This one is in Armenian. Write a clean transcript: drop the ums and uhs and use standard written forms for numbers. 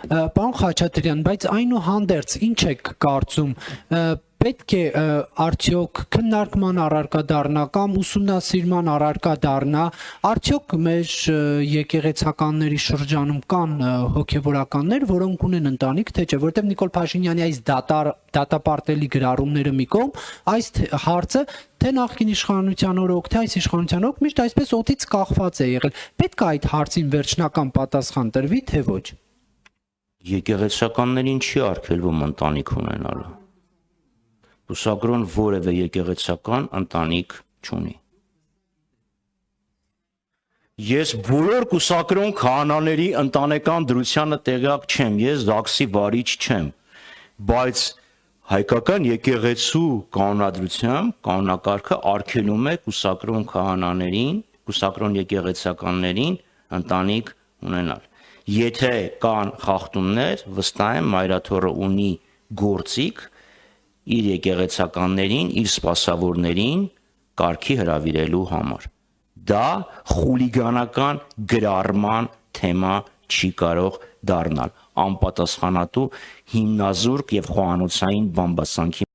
Պարոն Խաչատրյան, բայց այնուհանդերձ ինչ եք կարծում, պետք է արդյոք քննարկման առարկա դառնա կամ ուսումնասիրման առարկա դառնա, արդյոք մեր եկեղեցականների շրջանում կան հոգևորականներ, որոնք ունեն ընտանիք, թե չէ, որտեղ Նիկոլ Փաշինյանի այս դատապարտելի գրառումները մի կողմ, այս հարցը թե նախկին իշխանության օրոք, թե այս իշխանության օրոք միշտ այսպես օդից կախված է եղել։ Պետք է այդ հարցին վերջնական պատասխան տրվի, թե ոչ։ Եկեղեցականներին չի արգելվում ընտանիք ունենալը։ Կուսակրոն որևէ եկեղեցական ընտանիք չունի։ Ես բոլոր կուսակրոն քահանաների ընտանեկան դրությանը տեղյակ չեմ, ես ԶԱԳՍ-ի վարիչ չեմ, բայց հայկական եկեղեցու կանոնադրությամբ կանոնակարգը արգելում է կուսակրոն քահանաներին, կուսակրոն եկեղեցականներին ընտանիք ունենալ։ Եթե կան խախտումներ, վստահ եմ Մայրաթոռը ունի գործիք իր եկեղեցականներին, իր սպասավորներին կարգի հրավիրելու համար։ Դա խուլիգանական գրառման թեմա չի կարող դառնալ անպատասխանատու հիմնազուրկ եւ խոհանոցային բամբասանքի